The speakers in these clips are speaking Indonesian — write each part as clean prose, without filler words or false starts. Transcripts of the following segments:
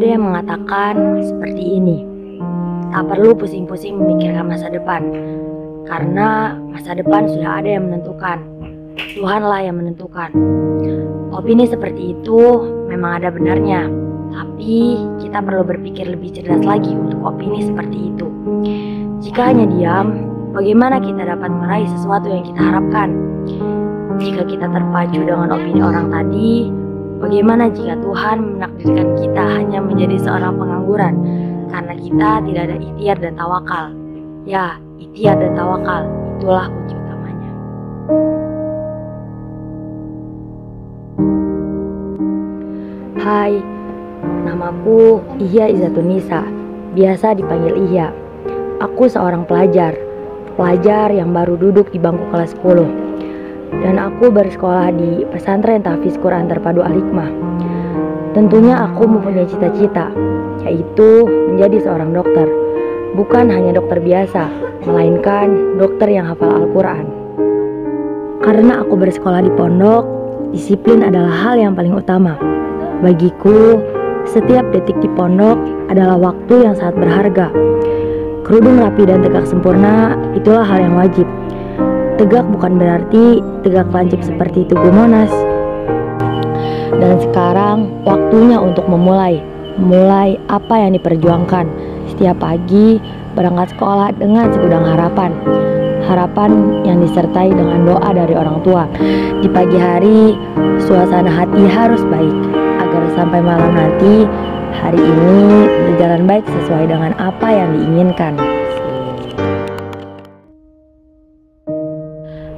Ada yang mengatakan seperti ini, tak perlu pusing-pusing memikirkan masa depan, karena masa depan sudah ada yang menentukan. Tuhanlah yang menentukan. Opini seperti itu memang ada benarnya, tapi kita perlu berpikir lebih cerdas lagi untuk opini seperti itu. Jika hanya diam, bagaimana kita dapat meraih sesuatu yang kita harapkan? Jika kita terpacu dengan opini orang tadi, bagaimana jika Tuhan menakdirkan kita hanya menjadi seorang pengangguran karena kita tidak ada ikhtiar dan tawakal? Ya, ikhtiar dan tawakal, itulah kunci utamanya. Hai, namaku Ihya Izzatunisa, biasa dipanggil Ihya. Aku seorang pelajar yang baru duduk di bangku kelas 10. Dan aku bersekolah di pesantren Tahfiz Quran Terpadu Al-Hikmah. Tentunya aku mempunyai cita-cita, yaitu menjadi seorang dokter. Bukan hanya dokter biasa, melainkan dokter yang hafal Al-Quran. Karena aku bersekolah di pondok, disiplin adalah hal yang paling utama. Bagiku, setiap detik di pondok adalah waktu yang sangat berharga. Kerudung rapi dan tegak sempurna, itulah hal yang wajib. Tegak bukan berarti tegak lancip seperti Tugu Monas. Dan sekarang waktunya untuk memulai apa yang diperjuangkan. Setiap pagi berangkat sekolah dengan segudang harapan yang disertai dengan doa dari orang tua. Di pagi hari suasana hati harus baik agar sampai malam nanti hari ini berjalan baik sesuai dengan apa yang diinginkan.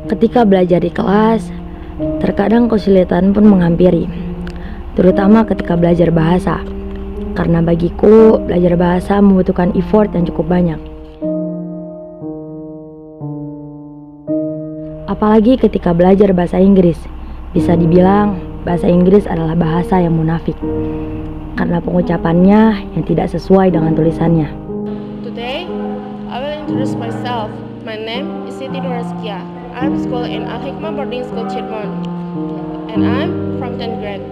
Ketika belajar di kelas, terkadang kesulitan pun menghampiri, terutama ketika belajar bahasa. Karena bagiku, belajar bahasa membutuhkan effort yang cukup banyak. Apalagi ketika belajar bahasa Inggris, bisa dibilang bahasa Inggris adalah bahasa yang munafik, karena pengucapannya yang tidak sesuai dengan tulisannya. Today, I will introduce myself. My name is Siti Nuraskia. I'm school in Al-Hikmah Boarding School Cirebon, and I'm from 10th grade.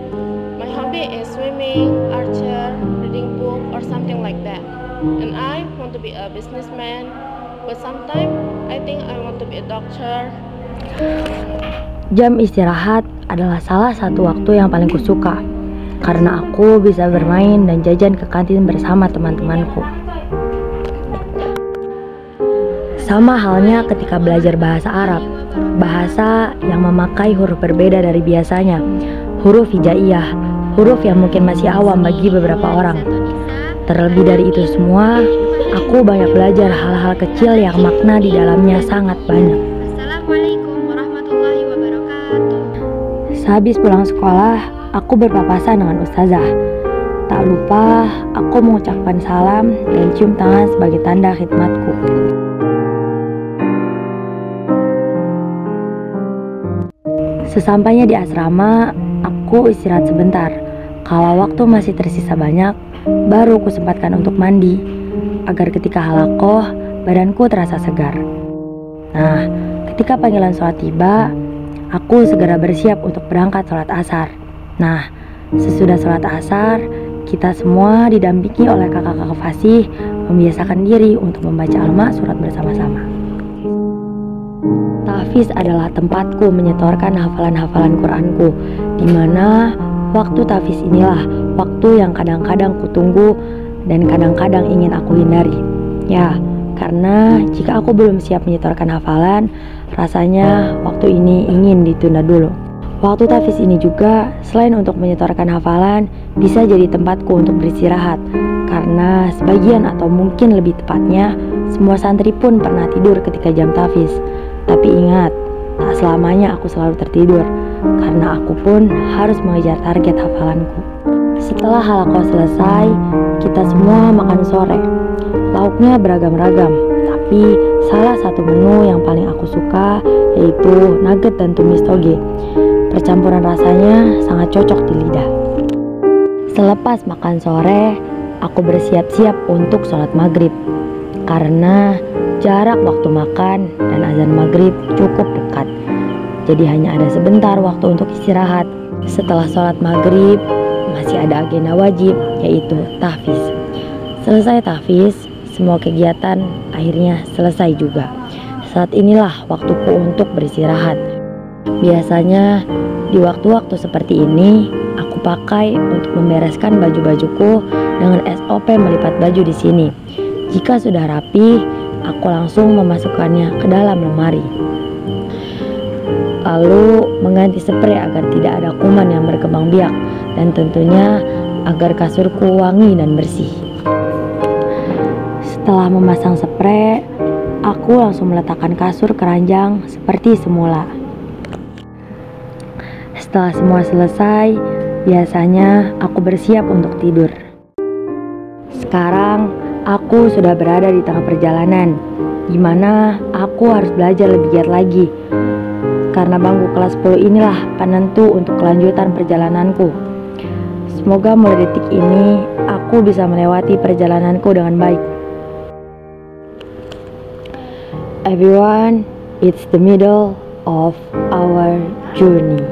My hobby is swimming, archer, reading book, or something like that. And I want to be a businessman, but sometimes I think I want to be a doctor. Jam istirahat adalah salah satu waktu yang paling kusuka, karena aku bisa bermain dan jajan ke kantin bersama teman-temanku. Sama halnya ketika belajar bahasa Arab, bahasa yang memakai huruf berbeda dari biasanya, huruf hijaiyah, huruf yang mungkin masih awam bagi beberapa orang. Terlebih dari itu semua, aku banyak belajar hal-hal kecil yang makna di dalamnya sangat banyak. Assalamualaikum warahmatullahi wabarakatuh. Sehabis pulang sekolah, aku berpapasan dengan ustazah. Tak lupa, aku mengucapkan salam dan cium tangan sebagai tanda khidmatku. Sesampainya di asrama, aku istirahat sebentar. Kalau waktu masih tersisa banyak, baru kusempatkan untuk mandi, agar ketika halakoh, badanku terasa segar. Nah, ketika panggilan sholat tiba, aku segera bersiap untuk berangkat sholat asar. Nah, sesudah sholat asar, kita semua didampingi oleh kakak-kakak fasih membiasakan diri untuk membaca al-ma'surat bersama-sama. Tahfiz adalah tempatku menyetorkan hafalan-hafalan Quranku, di mana waktu tahfiz inilah waktu yang kadang-kadang kutunggu dan kadang-kadang ingin aku hindari. Ya, karena jika aku belum siap menyetorkan hafalan, rasanya waktu ini ingin ditunda dulu. Waktu tahfiz ini juga selain untuk menyetorkan hafalan, bisa jadi tempatku untuk beristirahat, karena sebagian atau mungkin lebih tepatnya semua santri pun pernah tidur ketika jam tahfiz. Tapi ingat, tak selamanya aku selalu tertidur, karena aku pun harus mengejar target hafalanku. Setelah halakoh selesai, kita semua makan sore. Lauknya beragam-ragam, tapi salah satu menu yang paling aku suka yaitu nugget dan tumis toge. Percampuran rasanya sangat cocok di lidah. Selepas makan sore, aku bersiap-siap untuk sholat maghrib, karena jarak waktu makan dan azan maghrib cukup dekat. Jadi hanya ada sebentar waktu untuk istirahat. Setelah sholat maghrib, masih ada agenda wajib, yaitu tahfiz. Selesai tahfiz, semua kegiatan akhirnya selesai juga. Saat inilah waktuku untuk beristirahat. Biasanya di waktu-waktu seperti ini aku pakai untuk membereskan baju-bajuku dengan SOP melipat baju di sini. Jika sudah rapi, aku langsung memasukkannya ke dalam lemari. Lalu mengganti spray agar tidak ada kuman yang berkembang biak, dan tentunya agar kasurku wangi dan bersih. Setelah memasang spray, aku langsung meletakkan kasur ke ranjang seperti semula. Setelah semua selesai, biasanya aku bersiap untuk tidur. Sekarang aku sudah berada di tengah perjalanan, di mana aku harus belajar lebih giat lagi. Karena bangku kelas 10 inilah penentu untuk kelanjutan perjalananku. Semoga mulai detik ini aku bisa melewati perjalananku dengan baik. Everyone, it's the middle of our journey.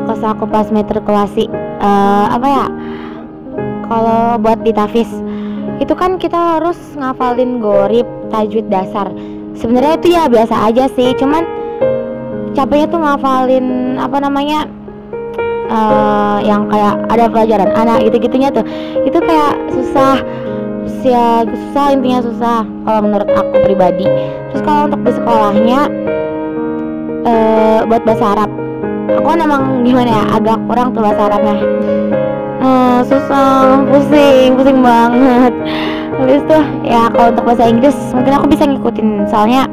Pas aku pas matrikulasi kalau buat di tahfiz itu kan kita harus ngafalin gorib, tajwid dasar. Sebenarnya itu ya biasa aja sih, cuman capeknya tuh ngafalin yang kayak ada pelajaran anak gitu-gitunya tuh, itu kayak susah intinya susah kalau menurut aku pribadi. Terus kalau untuk di sekolahnya buat bahasa Arab, aku kan emang agak kurang tuh bahasa Arabnya. Susah, pusing banget. Habis tuh ya kalau untuk bahasa Inggris mungkin aku bisa ngikutin, soalnya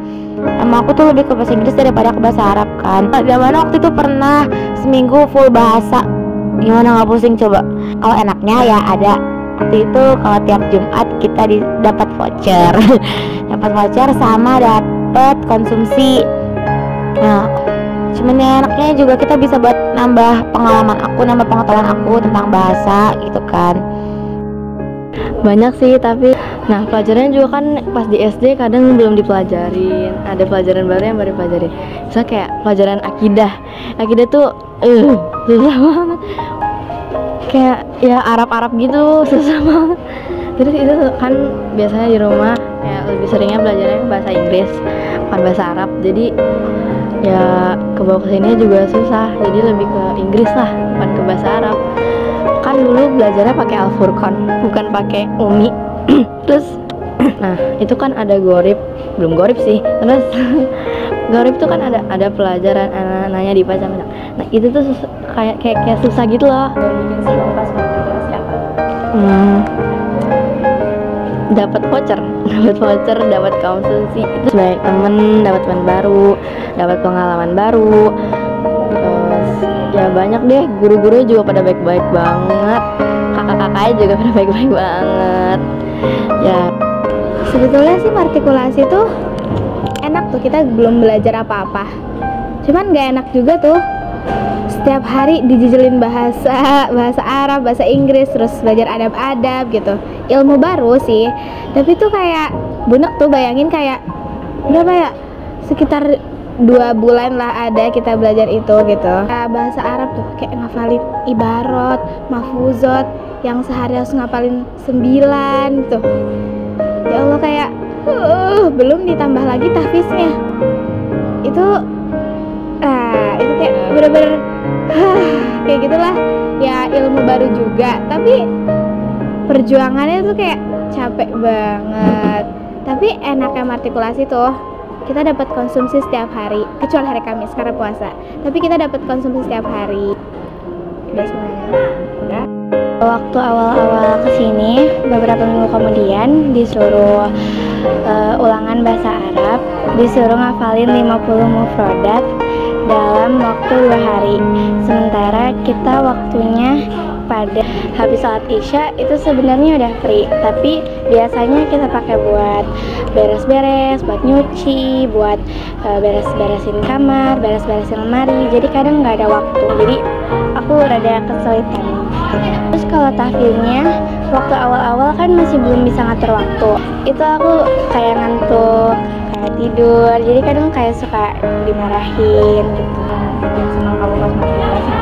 emang aku tuh lebih ke bahasa Inggris daripada ke bahasa Arab kan. Zaman waktu itu pernah seminggu full bahasa, gimana nggak pusing coba. Kalau enaknya ya ada waktu itu kalau tiap Jumat kita dapat voucher dapat voucher sama dapat konsumsi. Nah, cuman ya enaknya juga kita bisa buat nambah pengalaman aku, nambah pengetahuan aku tentang bahasa gitu kan. Banyak sih, tapi nah pelajarannya juga kan pas di SD kadang belum dipelajarin. Ada pelajaran baru yang baru dipelajarin. Misalnya kayak pelajaran akidah tuh susah banget. Kayak ya Arab gitu, susah banget. Terus itu kan biasanya di rumah ya lebih seringnya belajarnya bahasa Inggris bukan bahasa Arab. Jadi ya kebawa kesini juga susah, jadi lebih ke Inggris lah, bukan ke bahasa Arab. Kan dulu belajarnya pakai Al-Furqan, bukan pakai Umi. Terus nah itu kan ada gorib, belum gorib sih. Terus gorib tuh kan ada pelajaran nanya di baca. Nah itu tuh kayak susah gitu loh. Bikin sih pas matrikulasi apa? Dapat voucher, dapat konsumsi, itu banyak temen, dapat teman baru, dapat pengalaman baru. Terus ya banyak deh, guru-gurunya juga pada baik-baik banget, kakak-kakaknya juga pada baik-baik banget. Ya Sebetulnya sih matrikulasi tuh enak tuh, kita belum belajar apa-apa. Cuman gak enak juga tuh setiap hari dijijelin bahasa Arab, bahasa Inggris, terus belajar adab-adab gitu. Ilmu baru sih, tapi tuh kayak bunek tuh, bayangin kayak berapa ya, sekitar 2 bulan lah ada kita belajar itu gitu. Bahasa Arab tuh kayak ngafalin ibarat, mahfuzot yang sehari harus ngapalin 9 gitu. Ya Allah, kayak belum ditambah lagi tahfiznya. Itu kayak bener-bener kayak gitulah ya, ilmu baru juga, tapi perjuangannya tuh kayak capek banget. Tapi enaknya matrikulasi tuh kita dapat konsumsi setiap hari, kecuali hari Kamis karena puasa, tapi kita dapat konsumsi setiap hari. Udah semuanya. Udah. Waktu awal-awal kesini, beberapa minggu kemudian disuruh ulangan bahasa Arab, disuruh ngafalin 50 mufrodat dalam waktu 2 hari. Sementara kita waktunya pada habis sholat isya itu sebenarnya udah free, tapi biasanya kita pakai buat beres-beres, buat nyuci, buat beres-beresin kamar, beres-beresin lemari. Jadi kadang nggak ada waktu. Jadi aku rada kesulitan. Terus kalau tahfidnya waktu awal-awal kan masih belum bisa ngatur waktu. Itu aku kayak ngantuk, kayak tidur. Jadi kadang kayak suka dimarahin gitu. Senang kamu pas matrikulasi?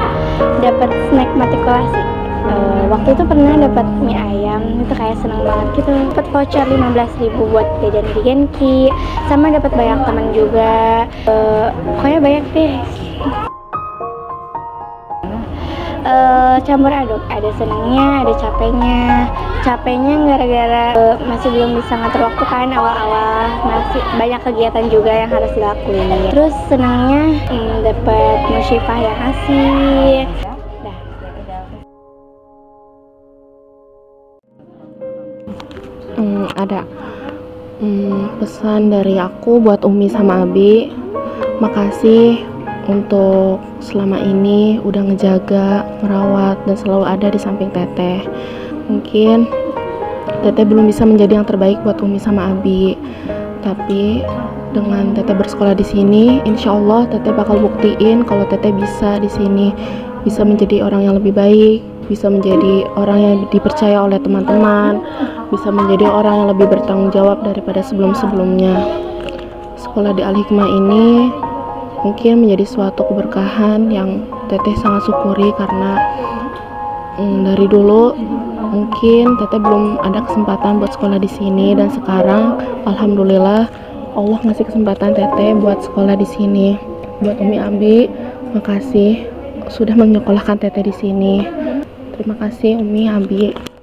Dapat snack matrikulasi. Waktu itu pernah dapat mie ayam, itu kayak seneng banget gitu. Dapat voucher 15.000 buat jajan di Genki, sama dapat banyak teman juga. Pokoknya banyak deh. Campur aduk, ada senangnya, ada capeknya. Capeknya gara-gara masih belum bisa ngatur waktu kan awal-awal, masih banyak kegiatan juga yang harus dilakuin. Terus senangnya dapat musyifah yang asik. Ada pesan dari aku buat Umi sama Abi. Makasih untuk selama ini udah ngejaga, merawat, dan selalu ada di samping Teteh. Mungkin Teteh belum bisa menjadi yang terbaik buat Umi sama Abi, tapi dengan Teteh bersekolah di sini, insya Allah Teteh bakal buktiin kalau Teteh bisa di sini, bisa menjadi orang yang lebih baik, bisa menjadi orang yang dipercaya oleh teman-teman, bisa menjadi orang yang lebih bertanggung jawab daripada sebelum-sebelumnya. Sekolah di Al-Hikmah ini mungkin menjadi suatu keberkahan yang Teteh sangat syukuri karena dari dulu mungkin Teteh belum ada kesempatan buat sekolah di sini, dan sekarang alhamdulillah Allah ngasih kesempatan Teteh buat sekolah di sini. Buat Umi Abi, makasih sudah menyekolahkan Teteh di sini. Terima kasih Umi Abi.